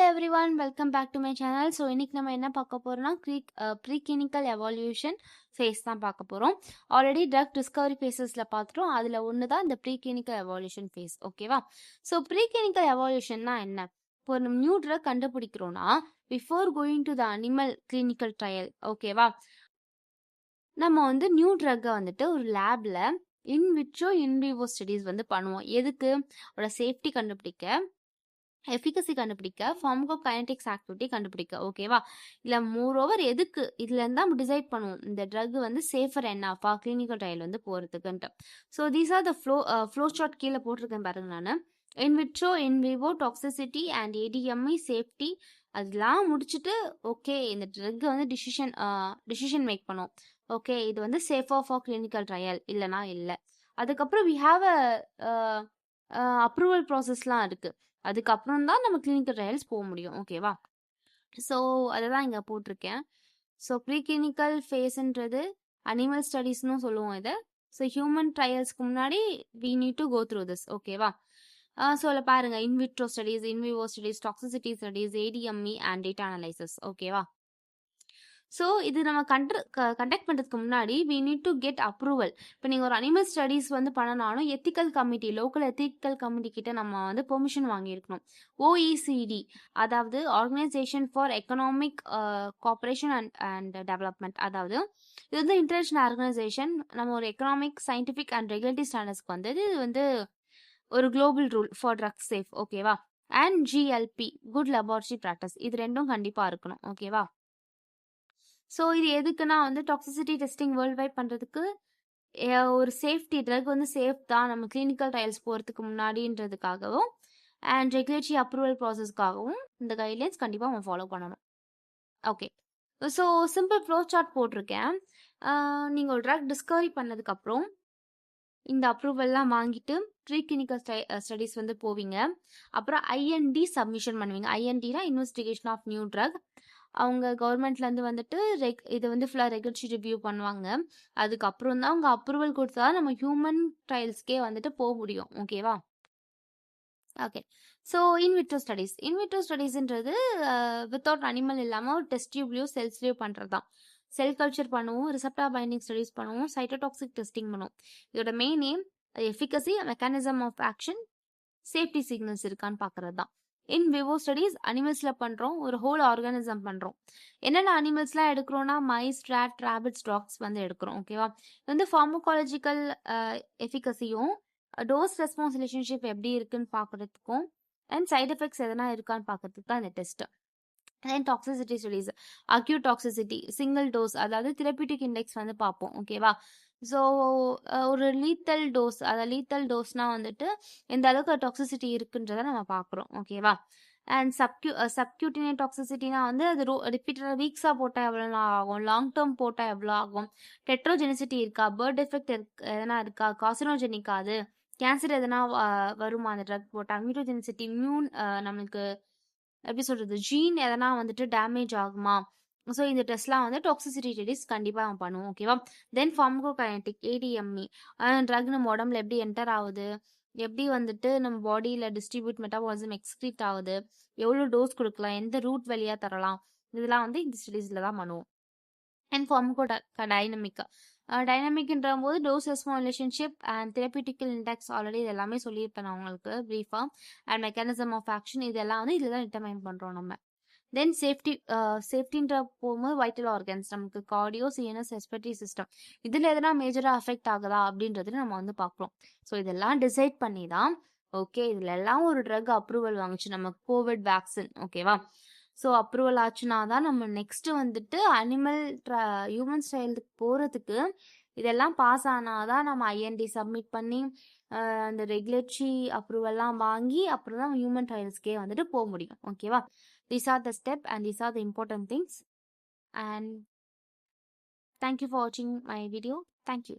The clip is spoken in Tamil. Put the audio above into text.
everyone, welcome back to my channel. So இன்னைக்கு நம்ம என்ன பார்க்க போறோம்னா ப்ரீக்ளினிக்கல் எவாலுவேஷன் ஃபேஸ் தான் பார்க்க போறோம். ஆல்ரெடி ட்ரக் டிஸ்கவரி ஃபேஸஸ்ல பார்த்துட்டோம். அதுல ஒன்று தான் இந்த ப்ரீக்ளினிக்கல் எவாலுவேஷன் ஃபேஸ். ஓகேவா? ஸோ ப்ரீக்ளினிக்கல் எவாலுவேஷன்னா என்ன? இப்போ நம்ம நியூ ட்ரக் கண்டுபிடிக்கிறோம்னா before going to the animal clinical trial, ஓகேவா, நம்ம வந்து நியூ ட்ரக்கை வந்துட்டு ஒரு லேப்ல in vitro in vivo studies வந்து பண்ணுவோம். எதுக்கு? அதோட சேஃப்டி கண்டுபிடிக்க, எஃபிகசி கண்டுபிடிக்க, ஃபார்மகோகைனடிக்ஸ் ஆக்டிவிட்டி கண்டுபிடிக்க. ஓகேவா? இல்ல மோரோவர் எதுக்கு இதுல இருந்தா நம்ம டிசைட் பண்ணுவோம் இந்த ட்ரக் வந்து சேஃபர் என்னப்பா கிளினிக்கல் ட்ரையல் வந்து போறதுக்குன்ட்டு. So these are the flow chart கீழே போட்டிருக்கேன் பாருங்க. நான் in vitro in vivo toxicity and ADME safety அதெல்லாம் முடிச்சுட்டு ஓகே இந்த ட்ரக் வந்து டிசிஷன் மேக் பண்ணும். ஓகே இது வந்து சேஃபா ஃபார் கிளினிக்கல் ட்ரையல் இல்லைனா இல்லை. அதுக்கப்புறம் வி ஹாவ் அப்ரூவல் ப்ராசஸ்லாம் இருக்கு. அதுக்கப்புறம் தான் நம்ம கிளினிக்கல் ட்ரையல்ஸ் போக முடியும். ஓகேவா? ஸோ அதை தான் இங்கே போட்டிருக்கேன். ஸோ ப்ரீக்ளினிக்கல் ஃபேஸ்ன்றது அனிமல் ஸ்டடீஸ்னு சொல்லுவோம் இதை. ஸோ ஹியூமன் ட்ரையல்ஸ்க்கு முன்னாடி we need to go through this. ஓகேவா? ஸோ அதில் பாருங்க in vitro studies, in vivo studies, toxicity studies, ADME and data analysis. ஓகேவா? ஸோ இது நம்ம கண்டக்ட் பண்ணுறதுக்கு முன்னாடி we need to get approval. இப்போ நீங்கள் ஒரு அனிமல் ஸ்டடீஸ் வந்து பண்ணனாலும் ethical committee, local ethical committee கிட்ட நம்ம வந்து பெர்மிஷன் வாங்கியிருக்கணும். ஓஇசிடி, அதாவது organisation for economic cooperation and development, அதாவது இது வந்து இன்டர்நேஷனல் ஆர்கனைசேஷன். நம்ம ஒரு எக்கனாமிக், சயின்டிஃபிக் அண்ட் ரெகுலேட்டரி ஸ்டாண்டர்ட்ஸ்க்கு வந்து இது வந்து ஒரு global rule for drug safe. ஓகேவா? And GLP, good laboratory practice, இது ரெண்டும் கண்டிப்பாக இருக்கணும். ஓகேவா? ஸோ இது எதுக்குன்னா வந்து டாக்ஸிசிட்டி டெஸ்டிங் வேர்ல்ட் வைட் பண்ணுறதுக்கு, ஒரு சேஃப்டி ட்ரக் வந்து சேஃப் தான் நம்ம கிளினிக்கல் ட்ரையல்ஸ் போகிறதுக்கு முன்னாடின்றதுக்காகவும் அண்ட் ரெகுலேட்டரி அப்ரூவல் ப்ராசஸ்க்காகவும் இந்த கைட்லைன்ஸ் கண்டிப்பாக நம்ம ஃபாலோ பண்ணணும். Okay, so simple flow chart போட்டிருக்கேன். நீங்கள் ஒரு ட்ரக் டிஸ்கவரி பண்ணதுக்கப்புறம் இந்த அப்ரூவல்லாம் வாங்கிட்டு ப்ரீ கிளினிக்கல் ஸ்டடீஸ் வந்து போவீங்க. அப்புறம் ஐஎன்டி சப்மிஷன் பண்ணுவீங்க. ஐஎன்டினா இன்வெஸ்டிகேஷன் ஆஃப் நியூ ட்ரக். அவங்க கவர்மெண்ட்லேருந்து வந்துட்டு இதை வந்து ஃபுல்லாக ரெகுலேட்டரி ரிவ்யூ பண்ணுவாங்க. அதுக்கப்புறம் தான் அவங்க அப்ரூவல் கொடுத்தா நம்ம ஹியூமன் ட்ரையல்ஸ்க்கே வந்துட்டு போக முடியும். ஓகேவா? ஓகே, ஸோ இன்விட்ரோ ஸ்டடீஸ்ன்றது வித்தவுட் அனிமல் இல்லாமல் டெஸ்ட் டியூப்லையும் செல்ஸ்லையும் பண்ணுறது தான். செல் கல்ச்சர் பண்ணுவோம், ரிசப்டார் பைண்டிங் ஸ்டடீஸ் பண்ணுவோம், சைட்டோடாக்சிக் டெஸ்டிங் பண்ணுவோம். இதோட main aim efficacy, mechanism of action, safety signals இருக்கான்னு பார்க்கறது தான். இன் விவோ ஸ்டடீஸ் அனிமல்ஸ்ல பண்றோம், ஒரு ஹோல் ஆர்கானிசம் பண்றோம். என்னென்ன அனிமல்ஸ்லாம் எடுக்கிறோம்னா மைஸ், ராட், ராபிட்ஸ், டாக்ஸ் வந்து எடுக்கிறோம். ஓகேவா? இது வந்து ஃபார்மகாலஜிக்கல் எஃபிகசியும் டோஸ் ரெஸ்பான்ஸ் ரிலேஷன்ஷிப் எப்படி இருக்குன்னு பார்க்கறதுக்கும் அண்ட் சைட் எஃபெக்ட்ஸ் எதனா இருக்கான்னு பார்க்கறதுக்கு தான் இந்த test. And toxicity studies, acute toxicity, single dose, அதாவது தெரபியூட்டிக் இண்டெக்ஸ் வந்து பார்ப்போம். ஓகேவா? ஸோ ஒரு லீத்தல் டோஸ், அதாவது லீத்தல் டோஸ்னால் வந்துட்டு எந்த அளவுக்கு டாக்ஸிசிட்டி இருக்குன்றதை நம்ம பார்க்குறோம். ஓகேவா? அண்ட் சப்கியூட்டினியன் டாக்ஸிசிட்டினா வந்து அது ரிப்பீட்டடாக வீக்ஸாக போட்டால் எவ்வளோ ஆகும், லாங் டேர்ம் போட்டால் எவ்வளோ ஆகும், டெட்ரோஜெனிசிட்டி இருக்கா, பேர்ட் எஃபெக்ட் எதனா இருக்கா, காசினோஜெனிக்கா, அது கேன்சர் எதனா வருமா அந்த ட்ரக் போட்டால், மியூட்டோஜெனிசிட்டி, நம்மளுக்கு எப்படி சொல்கிறது, ஜீன் எதனா வந்துட்டு டேமேஜ் ஆகுமா. ஸோ இந்த டெஸ்ட்லாம் வந்து டாக்ஸிசிட்டி ஸ்டடீஸ் கண்டிப்பாக நம்ம பண்ணுவோம். ஓகேவா? தென் ஃபார்மகோகைனடிக், ஏடிஎம்இ, ட்ரக் நம்ம உடம்புல எப்படி என்டர் ஆகுது, எப்படி வந்துட்டு நம்ம பாடியில் டிஸ்ட்ரிபியூட், மெட்டாபாலிசம் எக்ஸ்க்ரீட் ஆகுது, எவ்வளோ டோஸ் கொடுக்கலாம், எந்த ரூட் வழியாக தரலாம், இதெல்லாம் வந்து இந்த ஸ்டடீஸில் தான் பண்ணுவோம். அண்ட் டைனமிக், டைனமிக்ன்ற போது dose response relationship and therapeutical index already இது எல்லாமே சொல்லியிருப்பேன் நான் உங்களுக்கு ப்ரீஃபாக. அண்ட் மெக்கானிசம் ஆஃப் ஆக்ஷன் இதெல்லாம் வந்து இதில் தான் டிட்டர்மைன் பண்ணுறோம் நம்ம. தென் சேஃப்டின்ற போகும்போது வைட்டல் ஆர்கன்ஸ், நமக்கு கார்டியோ, சிஎன்எஸ், ரெஸ்பிரேட்டரி சிஸ்டம், இதில் எதனா மேஜராக அஃபெக்ட் ஆகுதா அப்படின்றது நம்ம வந்து பார்க்குறோம். ஸோ இதெல்லாம் டிசைட் பண்ணி தான் ஓகே இதில் எல்லாம் ஒரு ட்ரக் அப்ரூவல் வாங்குச்சு, நம்ம கோவிட் வேக்சின். ஓகேவா? ஸோ அப்ரூவல் ஆச்சுன்னா தான் நம்ம நெக்ஸ்ட்டு வந்துட்டு ஹியூமன் ட்ரையலுக்கு போகிறதுக்கு இதெல்லாம் பாஸ் ஆனால் தான் நம்ம ஐஎன்டி சப்மிட் பண்ணி அந்த ரெகுலேட்டரி அப்ரூவல்லாம் வாங்கி அப்புறம் தான் ஹியூமன் ட்ரையல்ஸ்க்கே வந்துட்டு போக முடியும். ஓகேவா? These are the steps and these are the important things. And thank you for watching my video. Thank you.